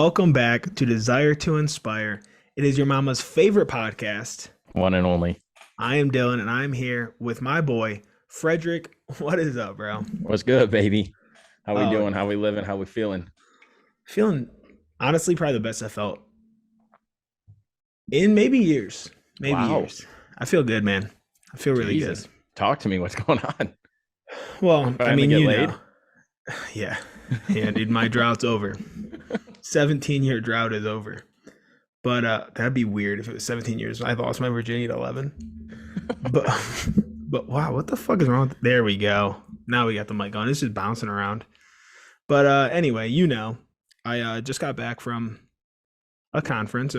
welcome back to Desire to Inspire. It is your mama's favorite podcast. One and only. I am Dylan, and I'm here with my boy, Frederick. What is up, bro? What's good, baby? How we Oh, doing? How we living? How we feeling? feeling, honestly, probably the best I felt in maybe years. Maybe Wow. years. I feel good, man. I feel really Jesus. good. Talk to me. What's going on? Well, I Trying to mean, get you laid? know. Yeah. Yeah, dude, my drought's over. 17-year drought is over. But that'd be weird if it was 17 years. I lost my virginity at 11. But but wow, what the fuck is wrong with there we go. Now we got the mic on. It's just bouncing around. But anyway, I just got back from a conference.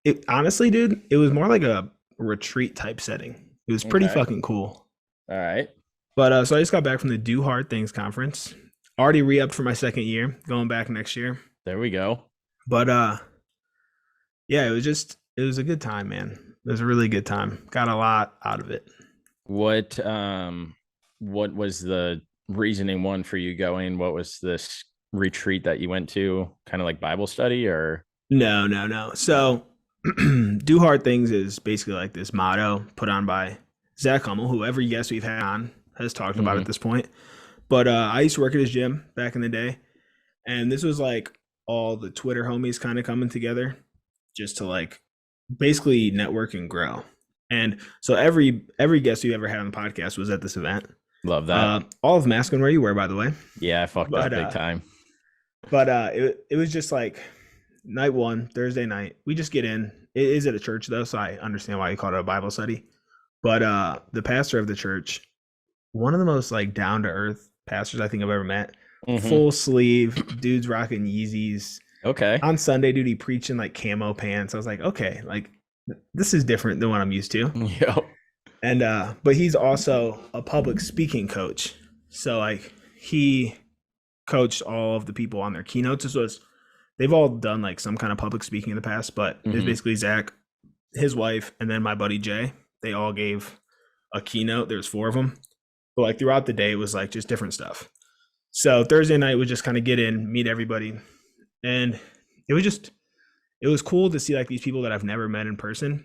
It honestly, dude, it was more like a retreat type setting. It was pretty Okay. fucking cool. All right. But so I just got back from the Do Hard Things conference. Already re-upped for my second year, going back next year. There we go. But yeah, it was a good time, man. It was a really good time. Got a lot out of it. What was the reasoning one for you going? What was this retreat that you went to? Kind of like Bible study or No. So Do Hard Things is basically like this motto put on by Zach Hummel, who every guest we've had on has talked about at this point. But I used to work at his gym back in the day. And this was like all the Twitter homies kind of coming together just to like basically network and grow. And so every guest we ever had on the podcast was at this event. love that? All of them asking where you were, by the way. Yeah, I fucked but, up big time. But it was just like night one, Thursday night. We just get in. It is at a church though, so I understand why you call it a Bible study. But the pastor of the church, one of the most like down to earth pastors I think I've ever met. Mhm. Full sleeve, dudes rocking Yeezys. Okay. On Sunday, dude, he preaching like camo pants. I was like, okay, like this is different than what I'm used to. Yep. And but he's also a public speaking coach. So like he coached all of the people on their keynotes. This was they've all done like some kind of public speaking in the past, but it's Mhm. basically Zach, his wife, and then my buddy Jay. They all gave a keynote. There's 4 of them. But like throughout the day, it was like just different stuff. So Thursday night was just kind of get in, meet everybody. And it was cool to see like these people that I've never met in person.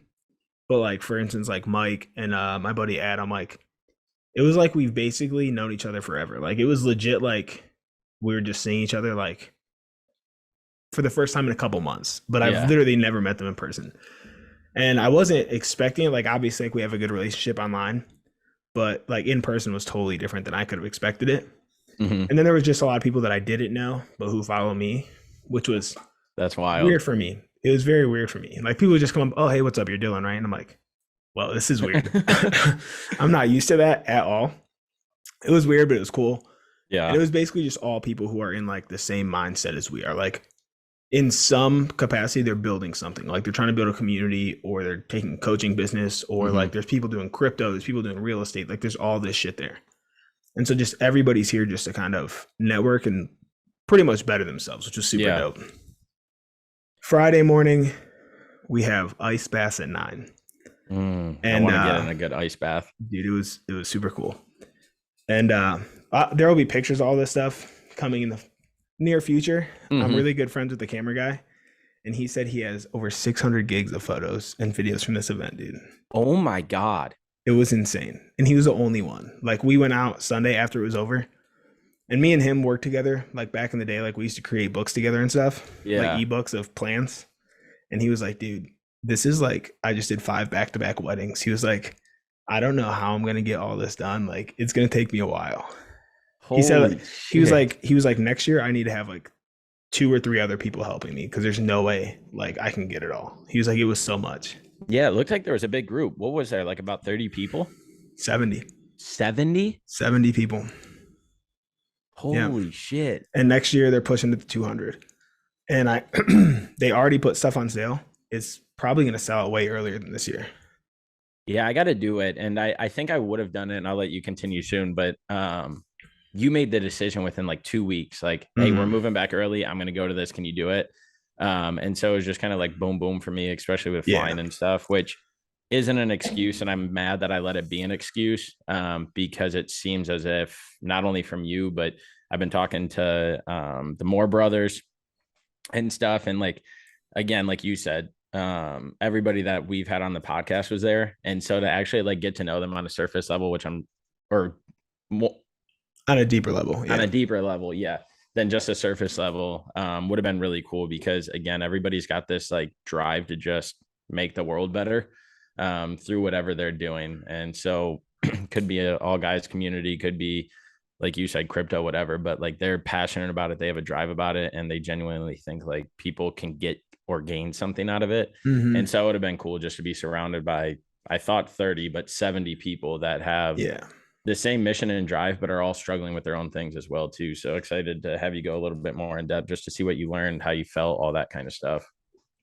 But like, for instance, like Mike and my buddy Adam, like it was like we've basically known each other forever. Like it was legit like we were just seeing each other like for the first time in a couple months. But Yeah. I've literally never met them in person. And I wasn't expecting it. Like obviously like we have a good relationship online, but like in person was totally different than I could have expected it. Mhm. And then there was just a lot of people that I didn't know, but who follow me, which was That's wild. weird for me. It was very weird for me. Like people would just come up, oh, hey, what's up? You're Dylan, right? And I'm like, well, this is weird. I'm not used to that at all. It was weird, but it was cool. Yeah. And it was basically just all people who are in like the same mindset as we are. Like in some capacity, they're building something. Like they're trying to build a community or they're taking coaching business or like there's people doing crypto, there's people doing real estate. Like there's all this shit there. And so just everybody's here just to kind of network and pretty much better themselves, which was super Yeah. dope. Friday morning, we have ice baths at 9. I And, want to get in a good ice bath. Dude, it was super cool. And there will be pictures of all this stuff coming in the near future. I'm Mhm. really good friends with the camera guy. And he said he has over 600 gigs of photos and videos from this event, dude. Oh my God. It was insane. And he was the only one. Like we went out Sunday after it was over. And me and him worked together like back in the day. Like we used to create books together and stuff. Yeah. Like ebooks of plans. And he was like, dude, this is like I just did 5 back-to-back weddings. He was like, I don't know how I'm gonna get all this done. Like it's gonna take me a while. He said Holy he was shit. like next year I need to have like 2 or 3 other people helping me because there's no way like I can get it all. He was like, it was so much. Yeah, it looked like there was a big group. What was there? Like about 30 people? 70 70? people. Holy shit. And next year they're pushing it to 200. And I they already put stuff on sale. It's probably gonna sell out way earlier than this year. Yeah, I got to do it. And I think I would have done it and I'll let you continue soon. But you made the decision within like 2 weeks, like, hey, we're moving back early. I'm going to go to this. Can you do it? And so it was just kind of like boom, boom for me, especially with flying and stuff, which isn't an excuse. And I'm mad that I let it be an excuse because it seems as if not only from you, but I've been talking to the Moore brothers and stuff. And like, again, like you said, everybody that we've had on the podcast was there. And so to actually like get to know them on a surface level, which I'm, or more, On a deeper level. on Yeah. a deeper level, yeah, than just a surface level, would have been really cool because again, everybody's got this like drive to just make the world better, through whatever they're doing. And so could be a all guys community, could be like you said, crypto, whatever, but like they're passionate about it. They have a drive about it and they genuinely think like people can get or gain something out of it. And so it would have been cool just to be surrounded by, I thought 30, but 70 people that have Yeah. the same mission and drive, but are all struggling with their own things as well too. So excited to have you go a little bit more in depth just to see what you learned, how you felt, all that kind of stuff.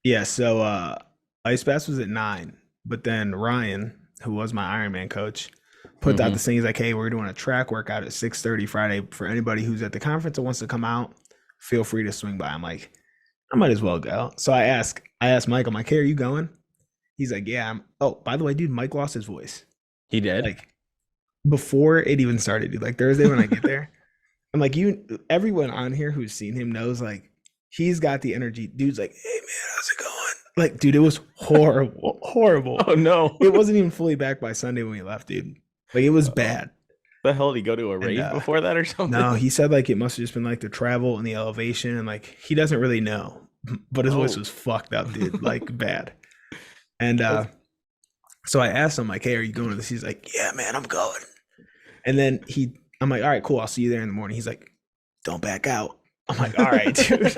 Yeah. So Ice Bass was at 9, but then Ryan, who was my Ironman coach, put out the thing. He's like, hey, we're doing a track workout at 6:30 Friday for anybody who's at the conference and wants to come out. Feel free to swing by. I'm like, I might as well go. So I asked Mike, I'm like, hey, are you going? He's like, yeah. Oh, by the way, dude, Mike lost his voice. He did? Like before it even started, dude. Like Thursday when I get there, I'm like, everyone on here who's seen him knows like he's got the energy. Dude's like, hey man, how's it going? Like, dude, it was horrible, horrible. Oh no. It wasn't even fully back by Sunday when we left, dude. Like it was bad. The hell did he go to a rave before that or something? No, he said like it must have just been like the travel and the elevation and like he doesn't really know. But his voice was fucked up, dude. Like bad. And so I asked him, like, hey, are you going to this? He's like, yeah, man, I'm going. And then I'm like, all right, cool. I'll see you there in the morning. He's like, don't back out. I'm like, all right, dude.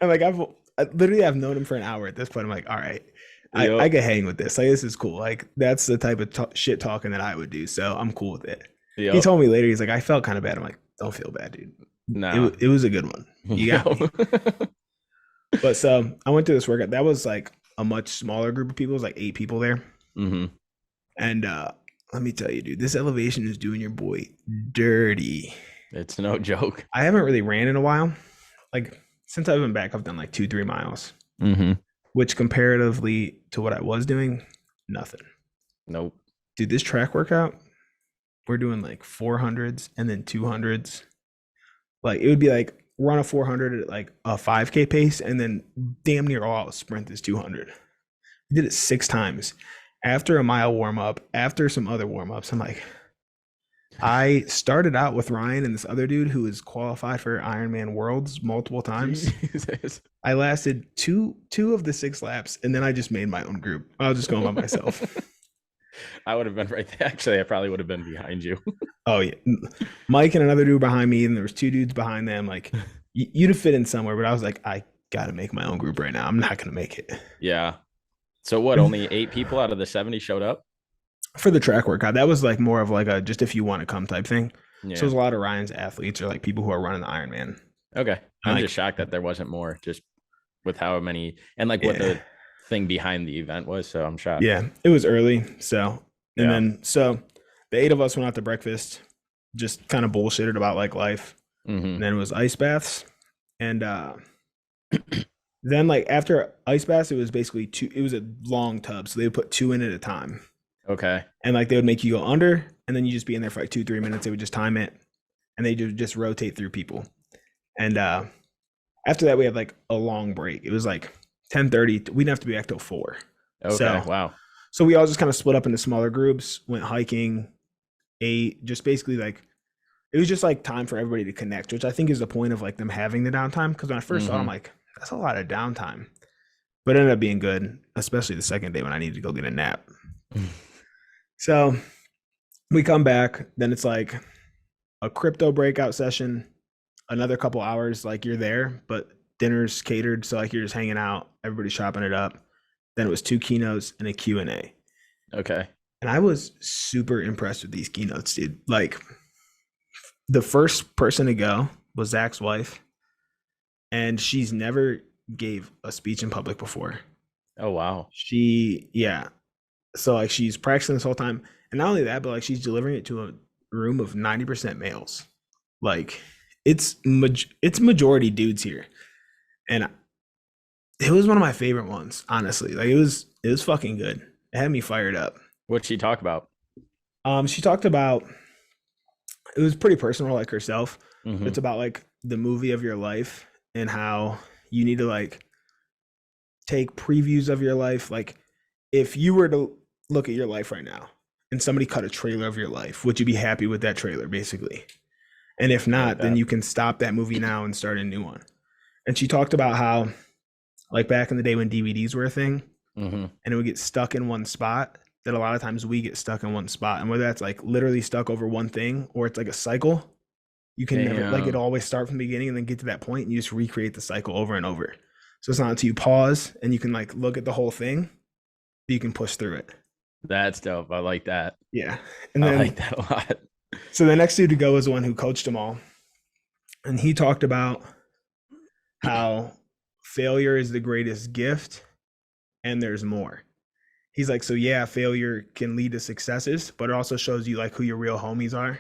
I'm like, I've known him for an hour at this point. I'm like, all right, I can hang with this. Like, this is cool. Like, that's the type of shit talking that I would do. So I'm cool with it. He told me later, he's like, I felt kind of bad. I'm like, don't feel bad, dude. No, it was a good one. You got me. But so I went to this workout. That was like a much smaller group of people. It was like 8 people there. And let me tell you, dude, this elevation is doing your boy dirty. It's no joke. I haven't really ran in a while. Like since I've been back, I've done like 2-3 miles, which comparatively to what I was doing, nothing. Nope. Dude, this track workout, we're doing like 400s and then 200s. Like it would be like run a 400 at like a 5K pace and then damn near all out sprint is 200. We did it 6 times. After a mile warm up, after some other warm ups, I'm like, I started out with Ryan and this other dude who is qualified for Ironman Worlds multiple times. Jesus. I lasted two of the 6 laps and then I just made my own group. I was just going by myself. I would have been right there. Actually, I probably would have been behind you. Oh yeah, Mike and another dude behind me, and there was 2 dudes behind them. Like you'd have fit in somewhere, but I was like, I gotta make my own group right now. I'm not gonna make it. Yeah. So what? Only 8 people out of the 70 showed up for the track workout. That was like more of like a just if you want to come type thing. Yeah. So it was a lot of Ryan's athletes or like people who are running the Ironman. Okay, I'm just shocked that there wasn't more, just with how many and like what the thing behind the event was. So I'm shocked. Yeah, it was early. So then the 8 of us went out to breakfast, just kind of bullshitted about like life. And then it was ice baths. And then like after ice baths, it was basically 2, it was a long tub. So they would put 2 in at a time. Okay. And like they would make you go under and then you just be in there for like 2-3 minutes. They would just time it and they just rotate through people. And after that, we had like a long break. It was like 10:30. We didn't have to be back till 4. Okay. So, wow. So we all just kind of split up into smaller groups, went hiking, ate, just basically like, it was just like time for everybody to connect, which I think is the point of like them having the downtime. Because when I first saw it, I'm like, that's a lot of downtime. But it ended up being good, especially the second day when I needed to go get a nap. So we come back, then it's like a crypto breakout session, another couple hours, like you're there, but dinner's catered. So like you're just hanging out, everybody's chopping it up. Then it was 2 keynotes and a Q&A. Okay. And I was super impressed with these keynotes, dude. Like the first person to go was Zach's wife. And she's never gave a speech in public before. Oh, wow. So like she's practicing this whole time. And not only that, but like she's delivering it to a room of 90% males. Like it's majority dudes here. And it was one of my favorite ones, honestly. Like it was fucking good. It had me fired up. What'd she talk about? She talked about, it was pretty personal, like herself. It's about like the movie of your life and how you need to like take previews of your life. Like if you were to look at your life right now and somebody cut a trailer of your life, would you be happy with that trailer basically? And if I like not, then that. you can stop that movie now and start a new one. And she talked about how like back in the day when DVDs were a thing Mm-hmm. and it would get stuck in one spot, that a lot of times we get stuck in one spot. And whether that's like literally stuck over one thing or it's like a cycle, you can never like it Damn. always start from the beginning and then get to that point and you just recreate the cycle over and over. So it's not until you pause and you can like look at the whole thing that you can push through it. That's dope. I like that. Yeah. And I then like that a lot. so the next dude to go was the one who coached them all. And he talked about how failure is the greatest gift and there's more. He's like, so yeah, failure can lead to successes, but it also shows you like who your real homies are.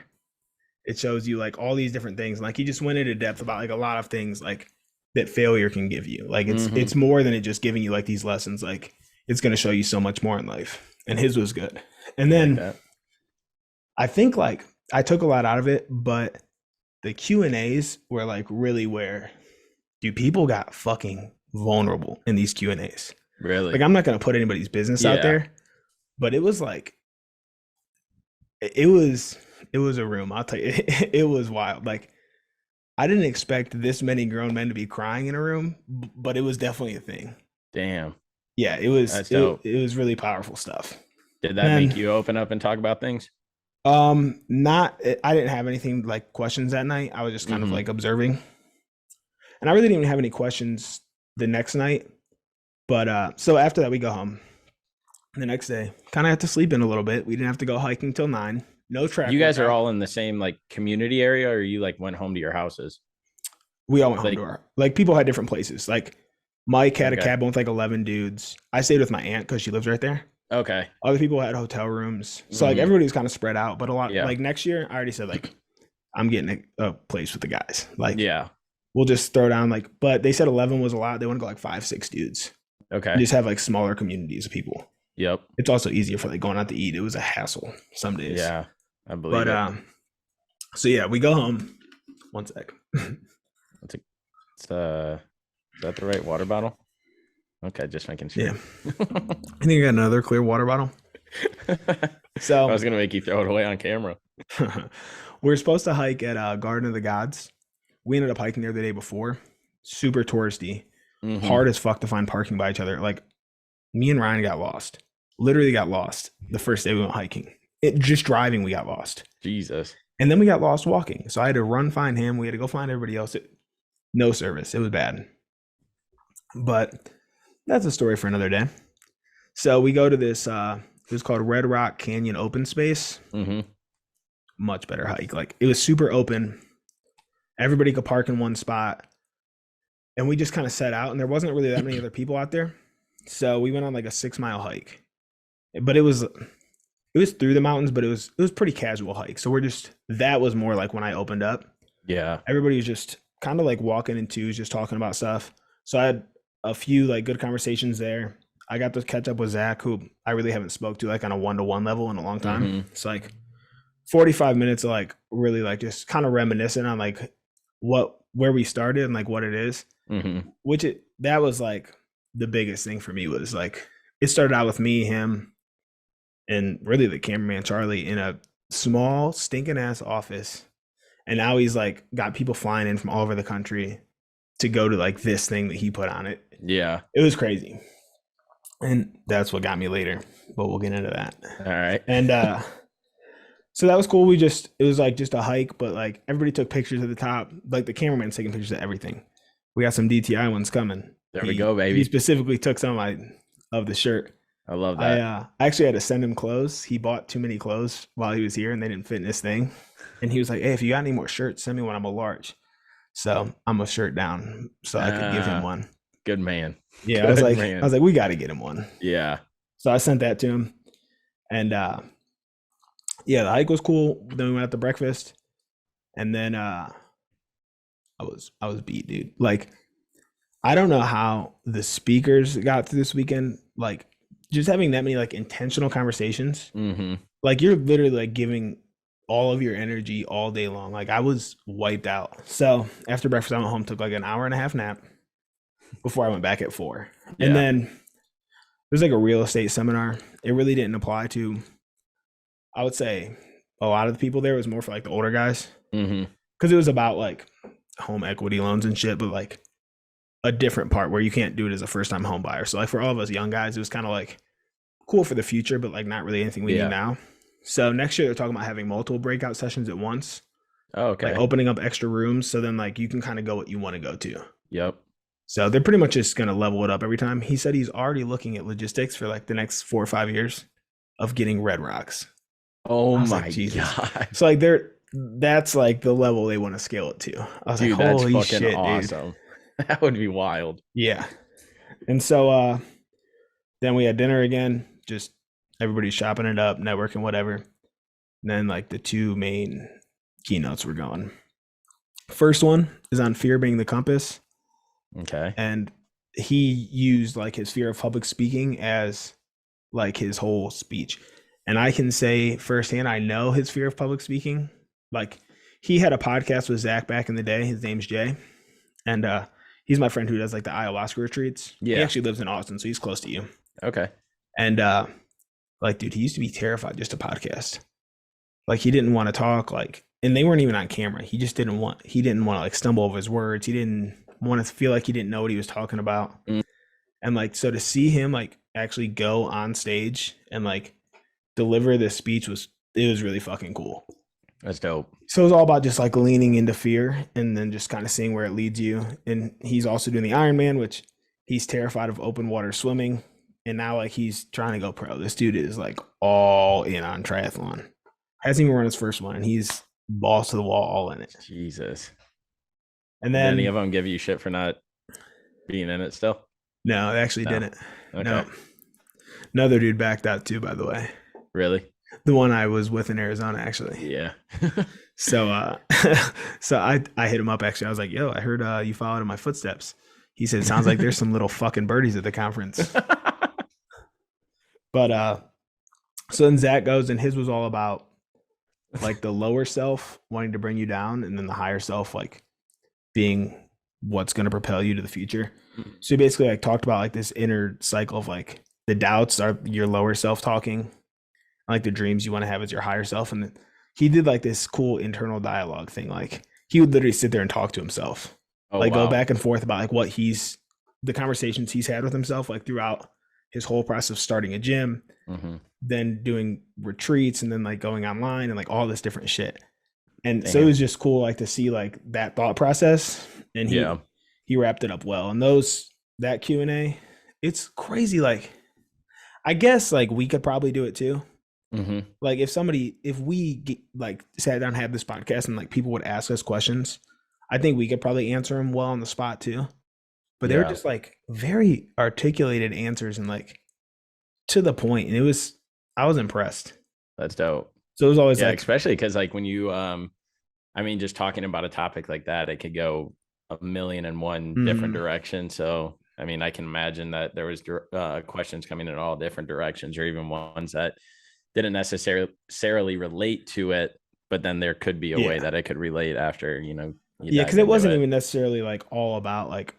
It shows you like all these different things. Like he just went into depth about like a lot of things like that failure can give you. Like it's more than it just giving you like these lessons. Like it's going to show you so much more in life. And his was good. And then like I think like I took a lot out of it, but the Q&As were like really where dude, people got fucking vulnerable in these Q&As. really. Like I'm not going to put anybody's business out there, but it was like it was a room. I'll tell you, it was wild. Like I didn't expect this many grown men to be crying in a room, but it was definitely a thing. Damn. Yeah, it was. That's dope. It was really powerful stuff. Did that make you open up and talk about things? Not. I didn't have anything like questions that night. I was just kind of like observing, and I really didn't even have any questions the next night. But so after that, we go home. The next day, kind of had to sleep in a little bit. We didn't have to go hiking till 9. No track. You guys are all in the same like community area, or you like went home to your houses? We all went home to our like people had different places. Like Mike had a cabin with like 11 dudes. I stayed with my aunt because she lives right there. Okay. Other people had hotel rooms. So like everybody was kind of spread out, but a lot like next year, I already said like I'm getting a place with the guys. Like we'll just throw down like, but they said 11 was a lot. They want to go like 5-6 dudes. Okay. Just have like smaller communities of people. Yep. It's also easier for like going out to eat. It was a hassle some days. Yeah, I believe it. So yeah, we go home. One sec. Is that the right water bottle? Okay, just making sure. Yeah. I think I got another clear water bottle. So I was gonna make you throw it away on camera. We were supposed to hike at Garden of the Gods. We ended up hiking there the day before. Super touristy. Hard as fuck to find parking by each other. Like me and Ryan got lost. Literally got lost the first day we went hiking. Just driving, we got lost. Jesus. And then we got lost walking. So I had to run find him. We had to go find everybody else. No service. It was bad. But that's a story for another day. So we go to this, it was called Red Rock Canyon Open Space. Much better hike. Like it was super open. Everybody could park in one spot. And we just kind of set out and there wasn't really that many other people out there. So we went on like a 6-mile hike. But it was through the mountains, but it was pretty casual hike. So that was more like when I opened up. Yeah. Everybody was just kind of like walking in twos, just talking about stuff. So I had a few like good conversations there. I got to catch up with Zach, who I really haven't spoke to like on a 1-to-1 level in a long time. It's like 45 minutes of like really like just kind of reminiscing on like where we started and like what it is. That was like the biggest thing for me was like it started out with me, him, and really the cameraman Charlie in a small stinking ass office. And now he's like got people flying in from all over the country to go to like this thing that he put on it. Yeah. It was crazy. And that's what got me later, but we'll get into that. All right. And so that was cool. It was like just a hike, but like everybody took pictures at the top. Like the cameraman's taking pictures of everything. We got some DTI ones coming. There we go, baby. He specifically took some of the shirt. I love that. I actually had to send him clothes. He bought too many clothes while he was here and they didn't fit in this thing. And he was like, hey, if you got any more shirts, send me one. I'm a large. So I'm a shirt down so I could give him one. Good man. Yeah. Good I was like, we got to get him one. Yeah. So I sent that to him. And yeah, the hike was cool. Then we went out to breakfast. And then I was beat, dude. Like, I don't know how the speakers got through this weekend. Like, just having that many like intentional conversations. Like you're literally like giving all of your energy all day long. Like I was wiped out. So after breakfast, I went home, took like an hour and a half nap. before I went back at 4. And Yeah. then there's like a real estate seminar. It really didn't apply to, I would say, a lot of the people there. It was more for like the older guys Mm-hmm. because it was about like home equity loans and shit, but like a different part where you can't do it as a first time home buyer. So like for all of us young guys, it was kind of like cool for the future, but like not really anything we need Yeah. now. So next year they're talking about having multiple breakout sessions at once, Oh, like okay. opening up extra rooms. So then like you can kind of go what you want to go to. Yep. So they're pretty much just going to level it up every time. He said he's already looking at logistics for like the next 4 or 5 years of getting Red Rocks. Oh I was like, my Jesus. God. So like that's like the level they want to scale it to. I was Dude, like, that's holy fucking shit, dude. awesome. That would be wild. Yeah. And so then we had dinner again, just everybody's chopping it up, networking, whatever. And then like the 2 main keynotes were going. First one is on fear being the compass. Okay. And he used like his fear of public speaking as like his whole speech. And I can say firsthand, I know his fear of public speaking. Like he had a podcast with Zach back in the day. His name's Jay. And he's my friend who does like the ayahuasca retreats. Yeah. He actually lives in Austin, so he's close to you. Okay. And like, dude, he used to be terrified just to podcast. Like he didn't want to talk, like, and they weren't even on camera. He didn't want to like stumble over his words. He didn't want to feel like he didn't know what he was talking about. Mm. And like, so to see him like actually go on stage and like deliver this speech was really fucking cool. That's dope. So it was all about just like leaning into fear and then just kind of seeing where it leads you. And he's also doing the Ironman, which he's terrified of open water swimming. And now like he's trying to go pro. This dude is like all in on triathlon. Hasn't even run his first one, and he's balls to the wall, all in it. Jesus. And Did then any of them give you shit for not being in it still? no, they actually No. didn't. Okay. No, another dude backed out too, by the way. Really? The one I was with in Arizona, actually. Yeah. So, so I hit him up. Actually, I was like, "Yo, I heard you followed in my footsteps." He said, "Sounds like there's some little fucking birdies at the conference." But so then Zach goes, and his was all about like the lower self wanting to bring you down, and then the higher self like being what's going to propel you to the future. So he basically like talked about like this inner cycle of like the doubts are your lower self talking, like the dreams you want to have as your higher self. And he did like this cool internal dialogue thing. Like he would literally sit there and talk to himself, go back and forth about like the conversations he's had with himself, like throughout his whole process of starting a gym, then doing retreats, and then like going online and like all this different shit. And so it was just cool like to see like that thought process. And he wrapped it up well. And that Q&A, it's crazy. Like I guess like we could probably do it too. Like if we like sat down and had this podcast and like people would ask us questions, I think we could probably answer them well on the spot too. But they were just like very articulated answers and like to the point. And I was impressed. That's dope. So it was always like, especially because like when you I mean, just talking about a topic like that, it could go a million and one different directions. So I mean, I can imagine that there was questions coming in all different directions, or even ones that didn't necessarily relate to it, but then there could be a way that it could relate after, because it wasn't even necessarily like all about like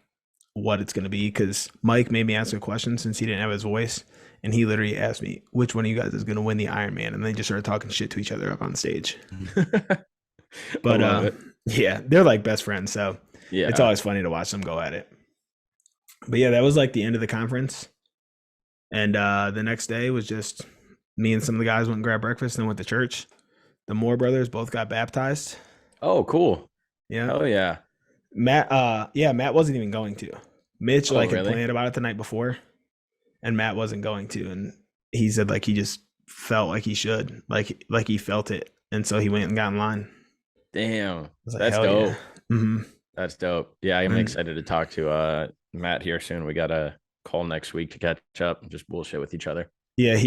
what it's going to be. Because Mike made me ask a question since he didn't have his voice, and he literally asked me which one of you guys is going to win the Ironman, and they just started talking shit to each other up on stage. But yeah, they're like best friends, so it's always funny to watch them go at it. But yeah, that was like the end of the conference, and the next day was just me and some of the guys went and grabbed breakfast and went to church. The Moore brothers both got baptized. Oh, cool. Yeah. Oh yeah. Matt wasn't even going to. Mitch had really? planned about it the night before, and Matt wasn't going to, and he said like he just felt like he should, like he felt it, and so he went and got in line. Damn, like, that's dope. Yeah. That's dope. Yeah, I'm excited to talk to Matt here soon. We got a call next week to catch up and just bullshit with each other. Yeah,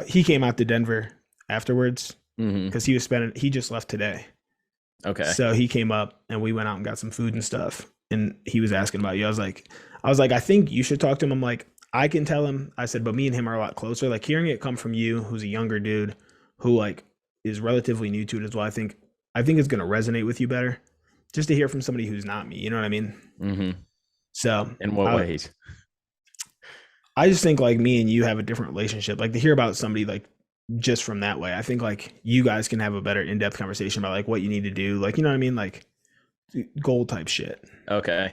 he came out to Denver afterwards because he just left today. Okay. So he came up and we went out and got some food and stuff, and he was asking about you. I was like, I think you should talk to him. I'm like, I can tell him. I said, but me and him are a lot closer. Like hearing it come from you, who's a younger dude who like is relatively new to it as well. I think it's gonna resonate with you better, just to hear from somebody who's not me. You know what I mean? So In what ways? I just think like me and you have a different relationship. Like to hear about somebody like just from that way, I think like you guys can have a better in-depth conversation about like what you need to do. Like, you know what I mean? Like goal type shit. Okay.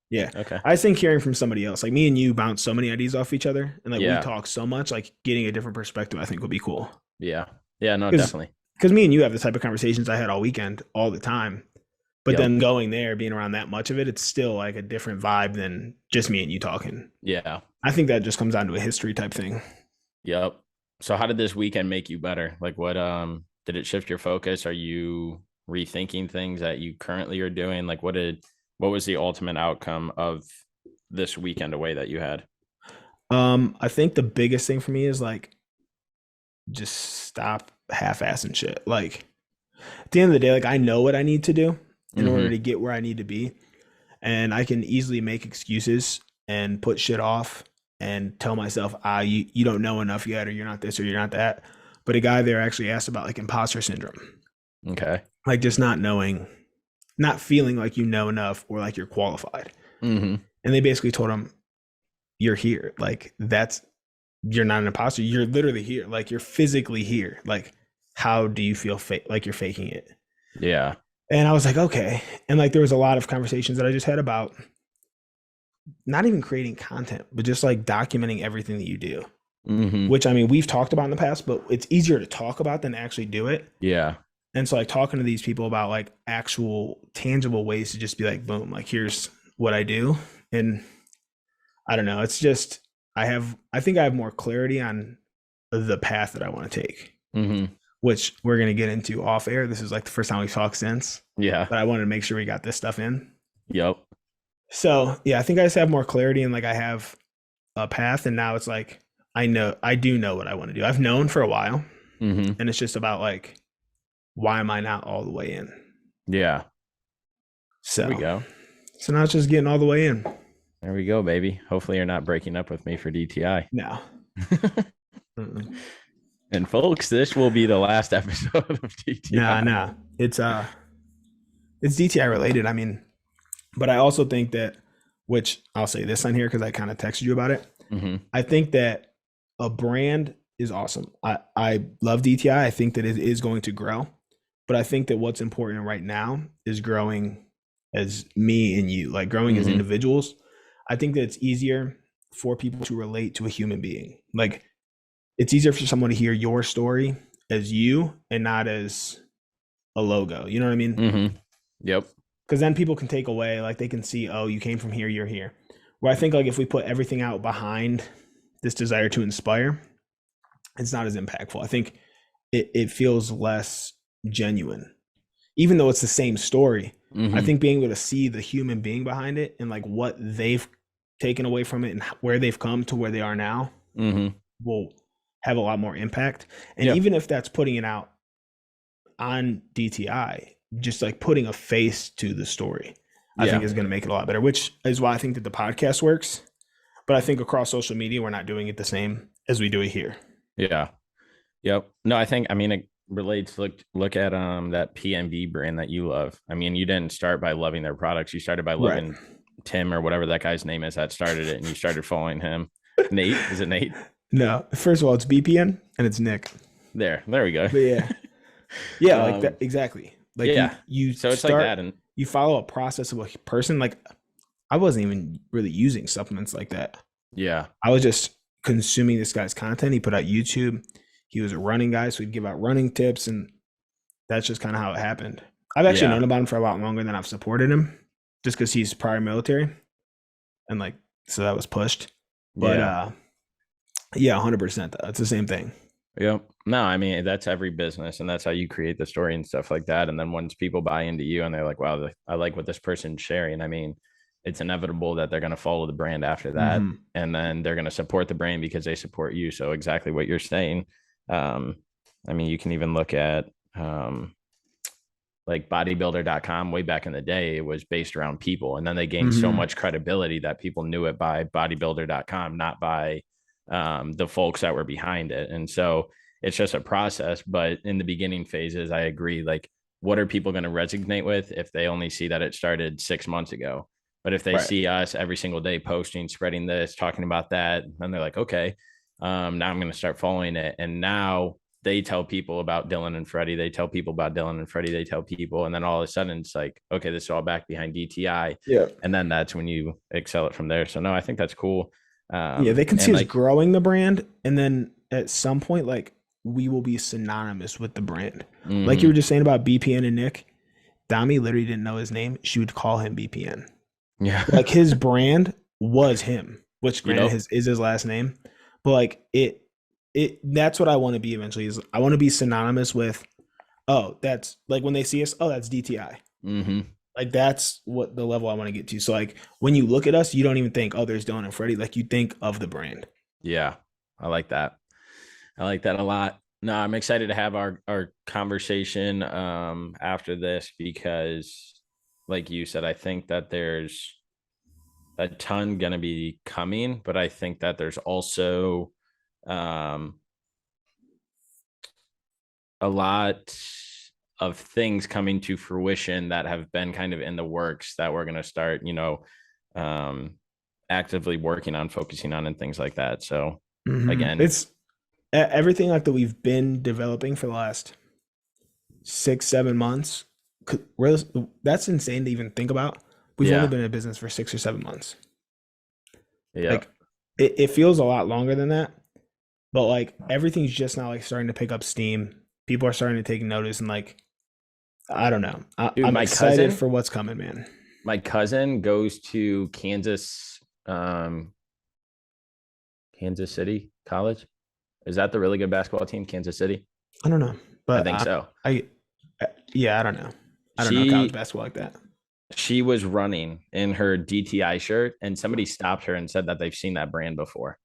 Yeah. Okay. I think hearing from somebody else, like me and you bounce so many ideas off each other and like we Yeah. talk so much, like getting a different perspective, I think would be cool. Yeah. Yeah. No, Because definitely. me and you have the type of conversations I had all weekend, all the time. But Yep. then going there, being around that much of it, it's still like a different vibe than just me and you talking. Yeah. I think that just comes down to a history type thing. Yep. So how did this weekend make you better? Like what did it shift your focus? Are you rethinking things that you currently are doing? Like what was the ultimate outcome of this weekend away that you had? I think the biggest thing for me is like just stop half-assing shit. Like at the end of the day, like I know what I need to do in order to Mm-hmm. get where I need to be, and I can easily make excuses and put shit off and tell myself, you don't know enough yet, or you're not this, or you're not that. But a guy there actually asked about like imposter syndrome, Okay. like just not knowing, not feeling like you know enough or like you're qualified. Mm-hmm. And they basically told him, "You're here. Like that's you're not an imposter. You're literally here. Like you're physically here. Like how do you feel like you're faking it?" Yeah. And I was like, okay. And like there was a lot of conversations that I just had about not even creating content, but just like documenting everything that you do. Mm-hmm. Which I mean, we've talked about in the past, but it's easier to talk about than actually do it. Yeah. And so like talking to these people about like actual tangible ways to just be like, boom, like here's what I do. And I don't know, it's just I think I have more clarity on the path that I want to take, Mm-hmm. which we're gonna get into off air. This is like the first time we've talked since, Yeah. but I wanted to make sure we got this stuff in. Yep. So yeah, I think I just have more clarity and like I have a path, and now it's like I do know what I want to do. I've known for a while, Mm-hmm. and it's just about like why am I not all the way in? Yeah. There we So go. so now it's just getting all the way in. There we go, baby. Hopefully you're not breaking up with me for DTI. No. Mm-mm. And folks, this will be the last episode of DTI. Nah. It's DTI related. I mean, but I also think that, which I'll say this on here because I kind of texted you about it. Mm-hmm. I think that a brand is awesome. I love DTI. I think that it is going to grow, but I think that what's important right now is growing as me and you, like growing as Mm-hmm. individuals. I think that it's easier for people to relate to a human being. Like it's easier for someone to hear your story as you and not as a logo. You know what I mean? Mm-hmm. Yep. Because then people can take away, like they can see, oh, you came from here, you're here. Where I think like if we put everything out behind this desire to inspire, it's not as impactful. I think it feels less genuine, even though it's the same story. Mm-hmm. I think being able to see the human being behind it and like what they've taken away from it and where they've come to where they are now Mm-hmm. will have a lot more impact. And Yeah. even if that's putting it out on DTI, just like putting a face to the story, I think Yeah. is going to make it a lot better, which is why I think that the podcast works. But I think across social media, we're not doing it the same as we do it here. Yeah. Yep. No, I mean it relates. Look at that PNB brand that you love. I mean, you didn't start by loving their products. You started by loving Tim or whatever that guy's name is that started it, and you started following him. Nate, is it Nate? No, first of all, it's BPN and it's Nick. There we go. But yeah, like that exactly. Like yeah. you So it's start, like that, and you follow a process of a person. Like I wasn't even really using supplements like that. yeah, I was just consuming this guy's content. He put out YouTube. He was a running guy, so he'd give out running tips, and that's just kind of how it happened. I've actually known about him for a lot longer than I've supported him, just because he's prior military, and like so that was pushed. But yeah, 100%. It's the same thing. Yep. No, I mean that's every business, and that's how you create the story and stuff like that. And then once people buy into you and they're like, "Wow, I like what this person's sharing," I mean, it's inevitable that they're going to follow the brand after that, and then they're going to support the brand because they support you. So exactly what you're saying. I mean, you can even look at like bodybuilder.com way back in the day. It was based around people, and then they gained so much credibility that people knew it by bodybuilder.com, not by the folks that were behind it. And so it's just a process. But in the beginning phases, I agree. Like, what are people going to resonate with if they only see that it started 6 months ago? But if they Right. see us every single day posting, spreading this, talking about that, then they're like, okay, now I'm going to start following it. And now they tell people about Dylan and Freddie. They tell people about Dylan and Freddie. They tell people. And then all of a sudden it's like, okay, this is all back behind DTI. Yeah. And then that's when you excel it from there. So no, I think that's cool. Yeah, they can see And us like, growing the brand, and then at some point, like we will be synonymous with the brand. Like you were mm-hmm, just saying about BPN and Nick, Dami literally didn't know his name. She would call him BPN. yeah, Like his brand was him, which granted yep, his is his last name, but like it that's what I want to be eventually. Is I want to be synonymous with, oh, that's like when they see us, oh, that's DTI. mm-hmm, Like that's what the level I want to get to. So like when you look at us, you don't even think, oh, there's Dylan and Freddie. Like you think of the brand. yeah, I like that. I like that a lot. No, I'm excited to have our conversation after this because, like you said, I think that there's a ton going to be coming, but I think that there's also um, a lot of things coming to fruition that have been kind of in the works that we're going to start, um, actively working on, focusing on, and things like that. So, again, It's everything like that we've been developing for the last 6, 7 months. That's insane to even think about. We've only yeah, been in business for 6 or 7 months. yeah, Like it feels a lot longer than that, but like everything's just now like starting to pick up steam. People are starting to take notice, and like I don't know. dude, I'm excited for what's coming, man. my cousin goes to Kansas City College. Is that the really good basketball team, Kansas City? I don't know, I but think so. yeah, I don't know. I don't know college She basketball like that. she was running in her DTI shirt, and somebody stopped her and said that they've seen that brand before.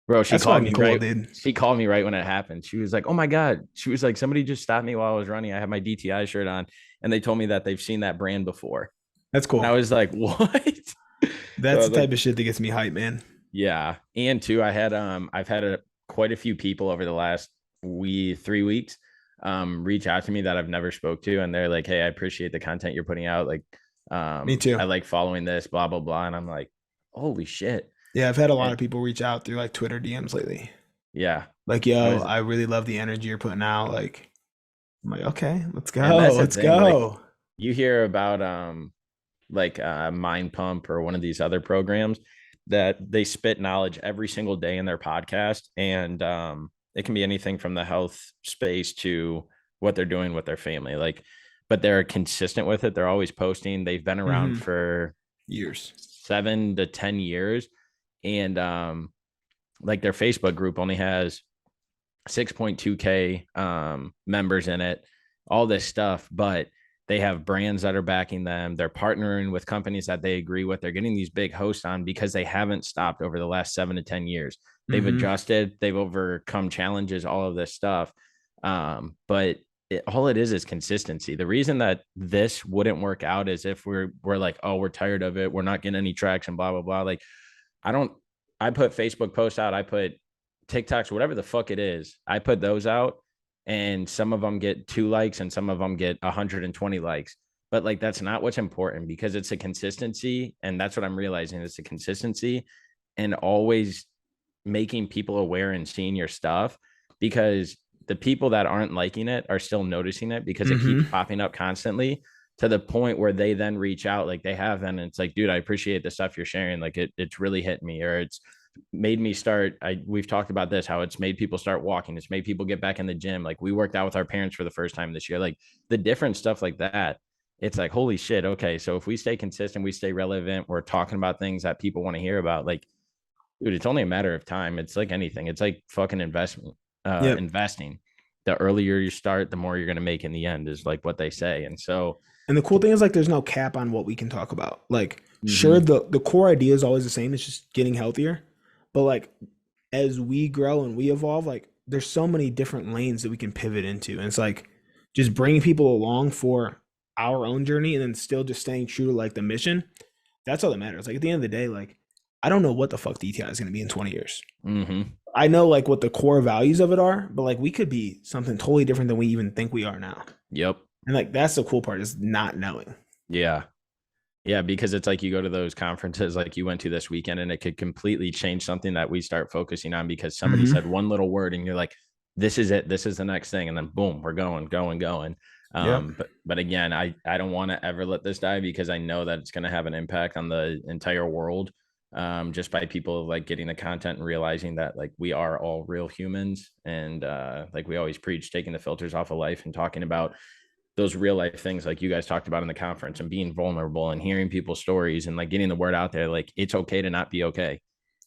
Bro, she That's called fucking me cool, right. dude. She called me right when it happened. She was like, "Oh my god!" She was like, "Somebody just stopped me while I was running. I have my DTI shirt on, and they told me that they've seen that brand before." That's And cool. I was like, "What?" So I That's was the like, type of shit that gets me hyped, man. "Yeah." And two, I've had quite a few people over the last 3 weeks reach out to me that I've never spoke to, and they're like, "Hey, I appreciate the content you're putting out. Like, Me too. I like following this, blah blah blah." And I'm like, "Holy shit!" Yeah, I've had a lot And of people reach out through like Twitter DMs lately. yeah, Like, I yo, was, I really love the energy you're putting out. Like, I'm like, okay, let's and go. that's the Let's thing. Like, go. you hear about like Mind Pump or one of these other programs that they spit knowledge every single day in their podcast, and it can be anything from the health space to what they're doing with their family. Like, but they're consistent with it. They're always posting. They've been around Mm-hmm. for Years. 7 to 10 years, and like their Facebook group only has 6.2K members in it, all this stuff, but they have brands that are backing them. They're partnering with companies that they agree with. They're getting these big hosts on because they haven't stopped over the last 7 to 10 years. They've Mm-hmm. adjusted, they've overcome challenges, all of this stuff. But all it is consistency. The reason that this wouldn't work out is if we're like, oh, we're tired of it, we're not getting any traction, blah blah blah. Like, I don't. I put Facebook posts out. I put TikToks, whatever the fuck it is. I put those out, and some of them get 2 likes, and some of them get 120 likes. But like, that's not what's important because it's a consistency, and that's what I'm realizing. It's a consistency, and always making people aware and seeing your stuff, because the people that aren't liking it are still noticing it because it keeps Mm-hmm. popping up constantly, to the point where they then reach out like they have then, and it's like, dude, I appreciate the stuff you're sharing, like it's really hit me, or it's made me start. We've talked about this, how it's made people start walking, it's made people get back in the gym, like we worked out with our parents for the first time this year, like the different stuff like that. It's like, holy shit, okay, so if we stay consistent, we stay relevant, we're talking about things that people want to hear about, like, dude, it's only a matter of time. It's like anything. It's like fucking Yep. investing. The earlier you start, the more you're going to make in the end, is like what they say. And so, And the cool thing is like there's no cap on what we can talk about. Like, sure, mm-hmm, the core idea is always the same. It's just getting healthier. But like as we grow and we evolve, like there's so many different lanes that we can pivot into. And it's like just bringing people along for our own journey and then still just staying true to like the mission. That's all that matters. Like at the end of the day, like I don't know what the fuck DTI is going to be in 20 years. mm-hmm, I know like what the core values of it are, but like we could be something totally different than we even think we are now. yep, And like that's the cool part is not knowing. yeah. Yeah, because it's like you go to those conferences like you went to this weekend and it could completely change something that we start focusing on because somebody Mm-hmm. said one little word and you're like, this is it. This is the next thing. And then boom, we're going. Yep. But again, I don't want to ever let this die because I know that it's going to have an impact on the entire world. Just by people like getting the content and realizing that like we are all real humans and like we always preach taking the filters off of life and talking about those real life things like you guys talked about in the conference and being vulnerable and hearing people's stories and like getting the word out there. Like it's okay to not be okay.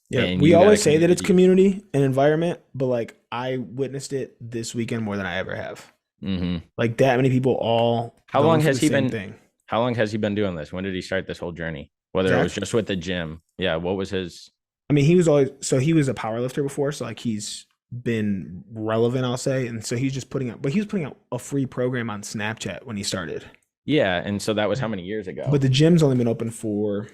Yeah, And we you got a always say that it's community. community and environment, but like I witnessed it this weekend more than I ever have. Mm-hmm. Like that many people all How long going through has the he same been? thing. How long has he been doing this? When did he start this whole journey? Whether it was Zach, just with the gym. Yeah. What was his? I mean, he was always so he was a power lifter before, so like he's been relevant, I'll say, and so he's just putting out, but he was putting out a free program on Snapchat when he started. Yeah. And so that was how many years But ago? the gym's only been open for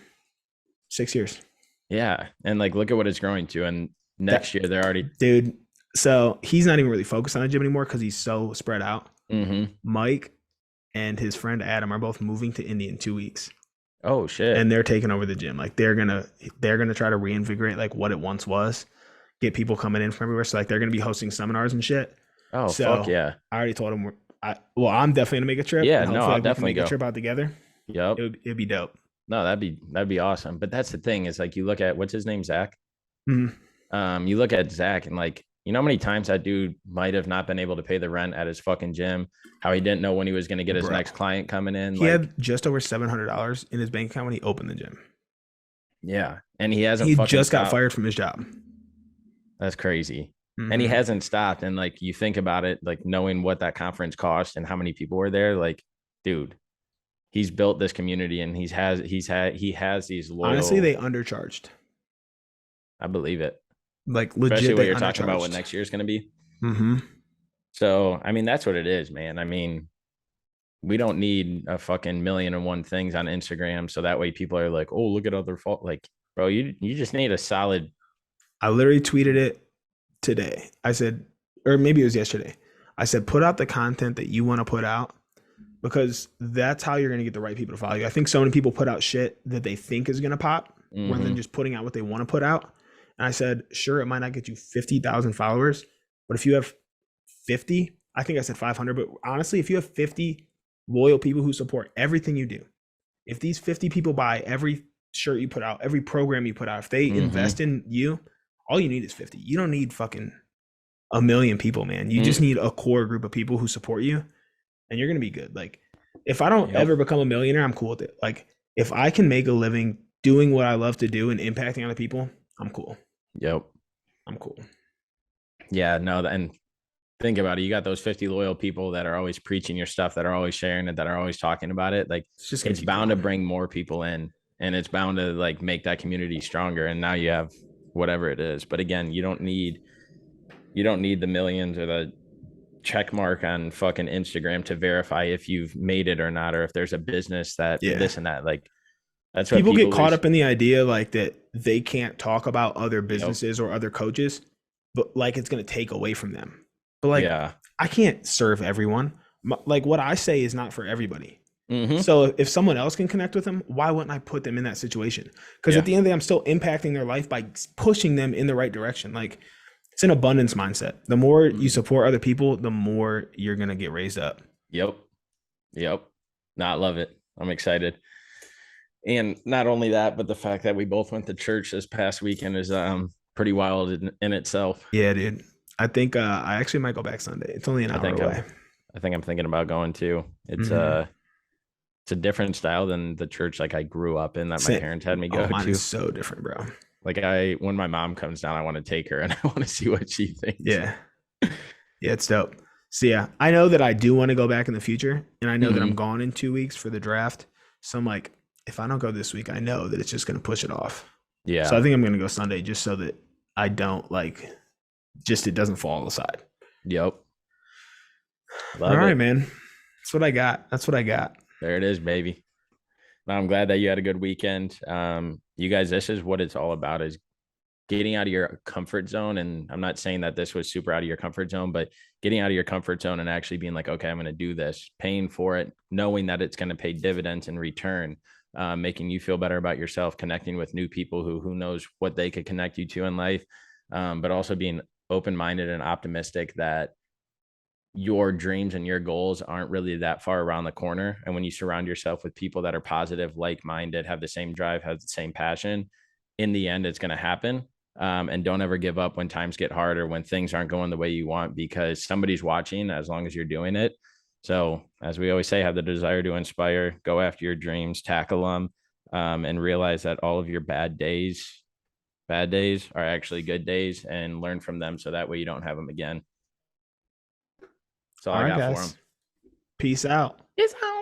6 years. Yeah. And like, look at what it's growing to. And next That year they're already. dude. So he's not even really focused on the gym anymore because he's so spread out. Mm-hmm. Mike and his friend Adam are both moving to India in 2 weeks, Oh, and shit. they're taking over the gym. Like they're gonna try to reinvigorate like what it once was, get people coming in from everywhere. So like they're gonna be hosting seminars and shit. Oh, fuck So yeah. I already told him I'm definitely gonna make a trip, Yeah. and No, hopefully I'll like we can definitely make a go. trip out together. Yep. It'd be dope. No, that'd be awesome. But that's the thing is like you look at what's his name, Zach. Mhm. You look at Zach and like you know how many times that dude might have not been able to pay the rent at his fucking gym, how he didn't know when he was going to get his Bro, next client coming in. he Like, had just over $700 in his bank account when he opened the gym. yeah, and he hasn't He fucking just got stopped. fired from his job. That's crazy. And he Hmm. hasn't stopped. And like you think about it, like knowing what that conference cost and how many people were there, like, dude, he's built this community and he has these Honestly, loyal. they undercharged. I believe it, Like especially legit, what they you're talking about. What undercharged. next year is going to be. Hmm. So I mean, that's what it is, man. I mean, we don't need a fucking million and one things on Instagram so that way people are like, oh, look at other fault. Like, bro, you just need a solid. I literally tweeted it today. I said, or maybe it was yesterday. I said, put out the content that you want to put out because that's how you're going to get the right people to follow you. I think so many people put out shit that they think is going to pop rather than Mm-hmm. just putting out what they want to put out. And I said, sure, it might not get you 50,000 followers, but if you have 50, I think I said 500, but honestly, if you have 50 loyal people who support everything you do, if these 50 people buy every shirt you put out, every program you put out, if they Mm-hmm. invest in you, all you need is 50. You don't need fucking a million people, man. You just need a core group of people who support you and you're going to be good. Like if I don't Yep. ever become a millionaire, I'm cool with it. Like if I can make a living doing what I love to do and impacting other people, I'm cool. Yep. I'm cool. Yeah. No. And think about it. You got those 50 loyal people that are always preaching your stuff, that are always sharing it, that are always talking about it. Like It's just going to it's keep bound to growing. bring more people in and it's bound to like make that community stronger. And now you have whatever it is. But again, you don't need the millions or the check mark on fucking Instagram to verify if you've made it or not, or if there's a business that Yeah. this and that. Like that's what People get people caught lose. up in the idea like that they can't talk about other Yep. businesses or other coaches, but like it's going to take away from them. But like Yeah. I can't serve everyone. Like what I say is not for everybody. Mm-hmm. So if someone else can connect with them, why wouldn't I put them in that situation? Because at Yeah. the end of the day, I'm still impacting their life by pushing them in the right direction. Like it's an abundance mindset. The more you Mm-hmm. support other people, the more you're gonna get raised up. Yep. Yep. Not love it. I'm excited. And not only that, but the fact that we both went to church this past weekend is pretty wild in itself. Yeah, dude. I think I actually might go back Sunday. It's only an I hour think away. I'm I think I'm thinking about going too. Mm-hmm. It's a different style than the church like I grew up in that my parents had me Oh, go mine is to. so different, bro. Like when my mom comes down, I want to take her and I want to see what she thinks. Yeah. Yeah, it's dope. So yeah, I know that I do want to go back in the future, and I know that I'm Mm-hmm. gone in 2 weeks for the draft. So I'm like, if I don't go this week, I know that it's just gonna push it off. So I Yeah. think I'm gonna go Sunday just so that I don't like just it doesn't fall aside. Yep. All Love right, it. man. That's what I got. That's what I got. There it is, baby. Now I'm glad that you had a good weekend. You guys, this is what it's all about is getting out of your comfort zone. And I'm not saying that this was super out of your comfort zone, but getting out of your comfort zone and actually being like, okay, I'm going to do this, paying for it, knowing that it's going to pay dividends in return. making you feel better about yourself, connecting with new people who knows what they could connect you to in life, but also being open-minded and optimistic that your dreams and your goals aren't really that far around the corner. And when you surround yourself with people that are positive, like-minded, have the same drive, have the same passion, in the end, it's going to happen. And don't ever give up when times get hard or when things aren't going the way you want, because somebody's watching as long as you're doing it. So as we always say, have the desire to inspire, go after your dreams, tackle them, and realize that all of your bad days are actually good days, and learn from them. So that way you don't have them again. That's all All I right, got for them. guys. Peace out. It's out.